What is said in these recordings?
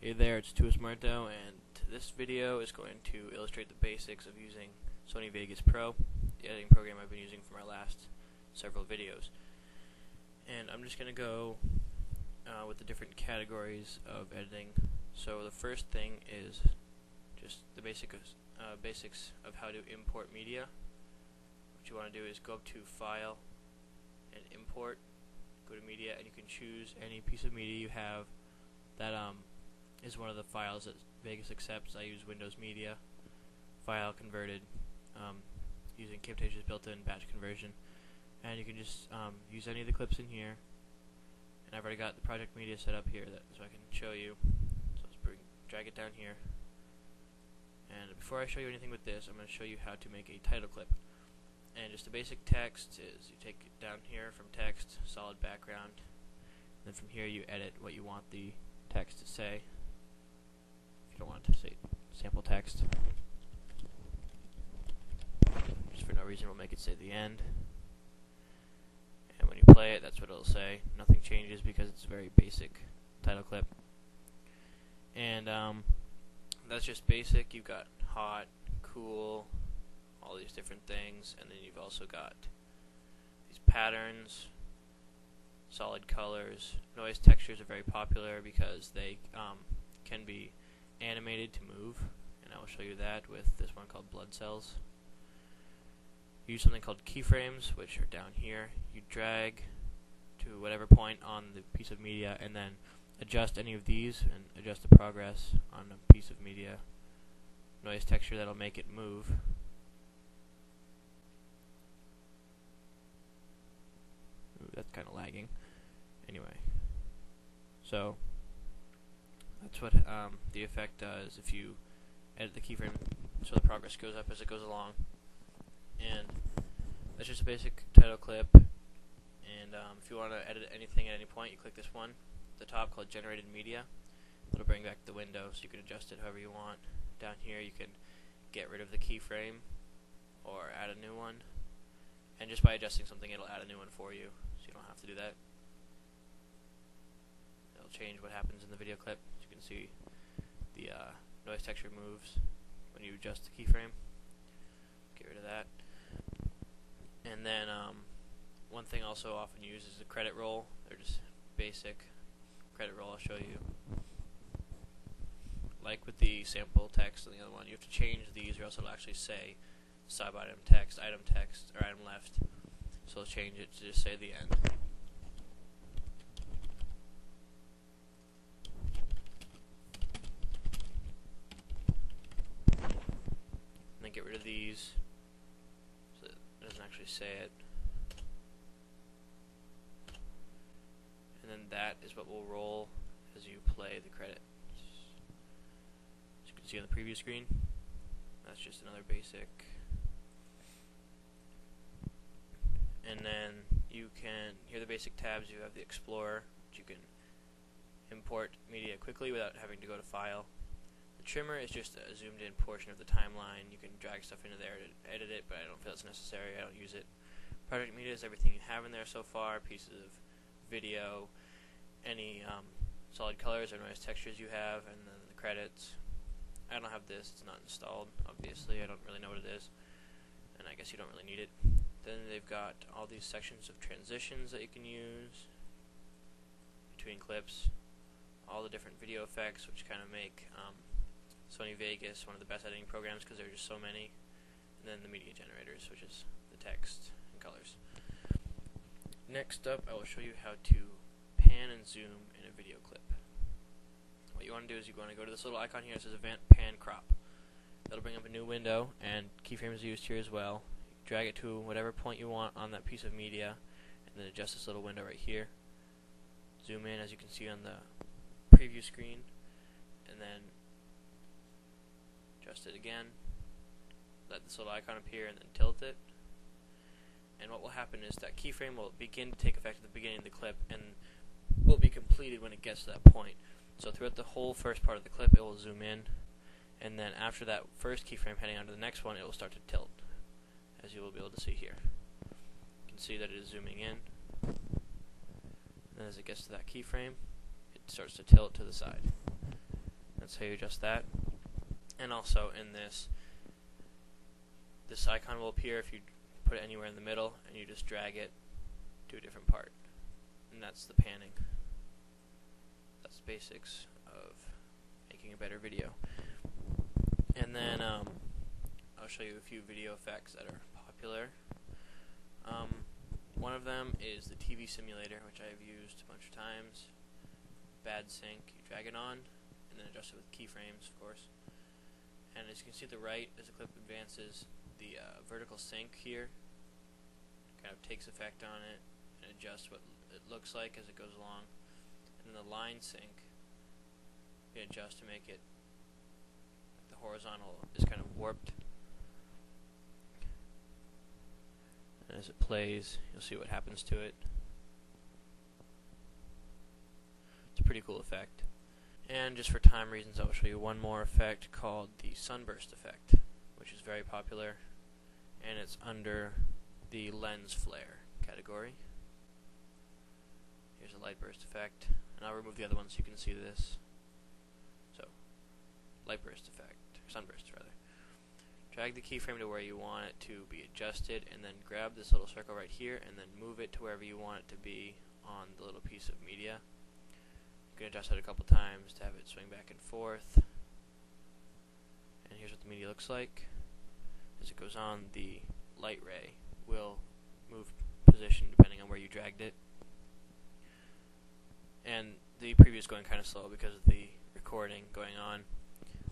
Hey there, it's Tuesmuerto, and this video is going to illustrate the basics of using Sony Vegas Pro, the editing program I've been using for my last several videos. And I'm just going to go with the different categories of editing. So the first thing is just the basics of how to import media. What you want to do is go up to File and Import, go to Media, and you can choose any piece of media you have that is one of the files that Vegas accepts. I use Windows Media, file converted, using Camtasia's built-in batch conversion, and you can just use any of the clips in here. And I've already got the project media set up here, so I can show you. So let's drag it down here. And before I show you anything with this, I'm going to show you how to make a title clip. And just the basic text is you take it down here from text, solid background, and then from here you edit what you want the text to say. If you don't want it to say sample text, just for no reason we'll make it say the end. And when you play it, that's what it'll say. Nothing changes because it's a very basic title clip. And that's just basic. You've got hot, cool, all these different things, and then you've also got these patterns, solid colors. Noise textures are very popular because they can be animated to move, and I will show you that with this one called blood cells. Use something called keyframes, which are down here. You drag to whatever point on the piece of media and then adjust any of these and adjust the progress on a piece of media. Noise texture that'll make it move. Ooh, that's kind of lagging. Anyway, so that's what the effect does if you edit the keyframe, so the progress goes up as it goes along. And that's just a basic title clip. And if you want to edit anything at any point, you click this one at the top called Generated Media. It'll bring back the window, so you can adjust it however you want. Down here you can get rid of the keyframe or add a new one. And just by adjusting something, it'll add a new one for you, so you don't have to do that. It'll change what happens in the video clip. As you can see, the noise texture moves when you adjust the keyframe. Get rid of that. And then one thing also often used is the credit roll. They're just basic credit roll. I'll show you. Like with the sample text and the other one, you have to change these or else it'll actually say sub item text, or item left. So I'll change it to just say the end. And then get rid of these so that it doesn't actually say it. And then that is what will roll as you play the credits. As you can see on the preview screen, that's just another basic. And then you can, here are the basic tabs. You have the Explorer, which you can import media quickly without having to go to File. The trimmer is just a zoomed in portion of the timeline. You can drag stuff into there to edit it, but I don't feel it's necessary. I don't use it. Project media is everything you have in there so far, pieces of video, any solid colors or noise textures you have, and then the credits. I don't have this, it's not installed, obviously. I don't really know what it is, and I guess you don't really need it. Then they've got all these sections of transitions that you can use between clips, all the different video effects, which kind of make Sony Vegas one of the best editing programs because there are just so many, and then the media generators, which is the text and colors. Next up, I will show you how to pan and zoom in a video clip. What you want to do is you want to go to this little icon here that says Event Pan Crop. That'll bring up a new window, and keyframes are used here as well. Drag it to whatever point you want on that piece of media, and then adjust this little window right here. Zoom in, as you can see on the preview screen, and then adjust it again. Let this little icon appear, and then tilt it. And what will happen is that keyframe will begin to take effect at the beginning of the clip, and will be completed when it gets to that point. So throughout the whole first part of the clip, it will zoom in, and then after that first keyframe heading on to the next one, it will start to tilt, as you will be able to see here. You can see that it is zooming in, and as it gets to that keyframe, it starts to tilt to the side. That's how you adjust that. And also in this icon will appear if you put it anywhere in the middle and you just drag it to a different part. And that's the panning. That's the basics of making a better video. And then I'll show you a few video effects that are popular. One of them is the TV simulator, which I've used a bunch of times. Bad sync, you drag it on, and then adjust it with keyframes, of course. And as you can see to the right, as the clip advances, the vertical sync here kind of takes effect on it and adjusts what it looks like as it goes along. And then the line sync, you adjust to make it, the horizontal is kind of warped. And as it plays, you'll see what happens to it. It's a pretty cool effect. And just for time reasons, I will show you one more effect called the sunburst effect, which is very popular, and it's under the lens flare category. Here's a light burst effect, and I'll remove the other one so you can see this. So, light burst effect, or sunburst rather. Drag the keyframe to where you want it to be adjusted, and then grab this little circle right here, and then move it to wherever you want it to be on the little piece of media. You can adjust it a couple times to have it swing back and forth. And here's what the media looks like. As it goes on, the light ray will move position depending on where you dragged it. And the preview is going kind of slow because of the recording going on.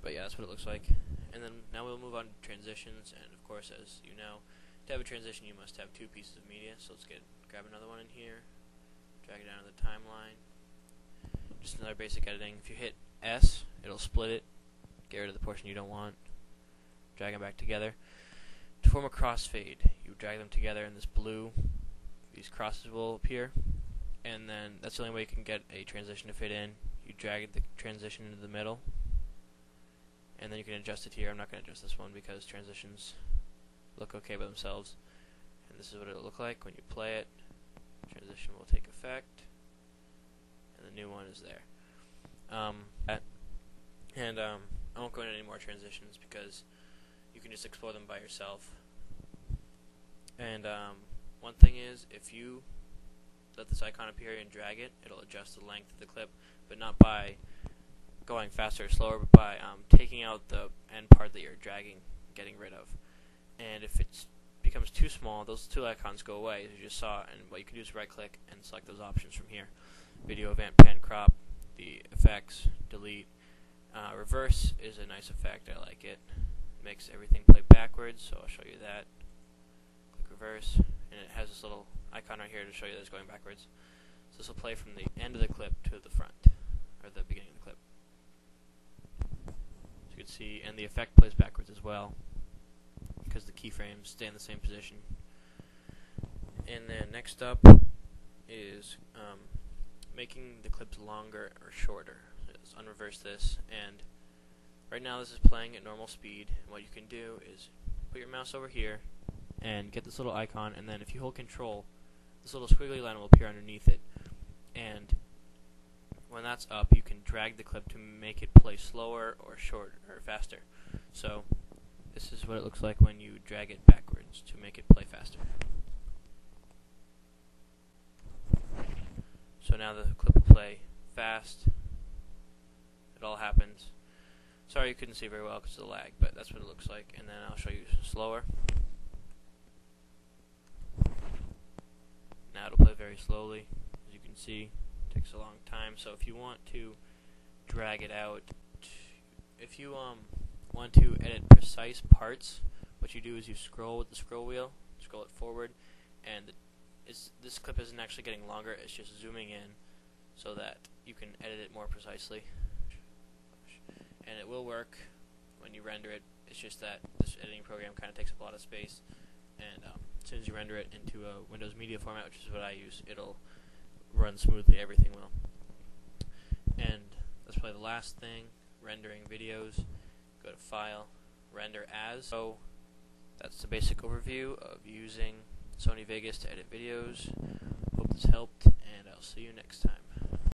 But yeah, that's what it looks like. And then now we'll move on to transitions, and of course, as you know, to have a transition you must have two pieces of media. So let's grab another one in here, drag it down to the timeline. Just another basic editing. If you hit S, it'll split it, get rid of the portion you don't want, drag them back together. To form a crossfade, you drag them together in this blue, these crosses will appear, and then that's the only way you can get a transition to fit in. You drag the transition into the middle, and then you can adjust it here. I'm not going to adjust this one because transitions look okay by themselves. And this is what it'll look like when you play it. Transition will take effect, and the new one is there. I won't go into any more transitions because you can just explore them by yourself. And one thing is, if you let this icon appear and drag it, it'll adjust the length of the clip, but not by going faster or slower, but by taking out the end part that you're dragging, getting rid of. And if it becomes too small, those two icons go away, as you just saw, and what you can do is right click and select those options from here. Video, event, pan, crop, the effects, delete. Reverse is a nice effect, I like it. Makes everything play backwards, so I'll show you that. Click reverse, and it has this little icon right here to show you that it's going backwards. So this will play from the end of the clip to the front, or the beginning of the clip. So you can see, and the effect plays backwards as well, because the keyframes stay in the same position. And then next up is making the clips longer or shorter. Let's unreverse this, and right now this is playing at normal speed, and what you can do is put your mouse over here and get this little icon, and then if you hold control, this little squiggly line will appear underneath it, and when that's up you can drag the clip to make it play slower or shorter or faster. So this is what it looks like when you drag it backwards to make it play faster. So now the clip will play fast. It all happens. Sorry you couldn't see very well because of the lag, but that's what it looks like. And then I'll show you slower. Now it'll play very slowly. As you can see, it takes a long time. So if you want to drag it out, if you want to edit precise parts, what you do is you scroll with the scroll wheel, scroll it forward, and this clip isn't actually getting longer, it's just zooming in so that you can edit it more precisely. And it will work when you render it. It's just that this editing program kind of takes up a lot of space, and as soon as you render it into a Windows Media format, which is what I use, it'll run smoothly, everything will. And that's probably the last thing, rendering videos. Go to File, Render As. So that's the basic overview of using Sony Vegas to edit videos. Hope this helped, and I'll see you next time.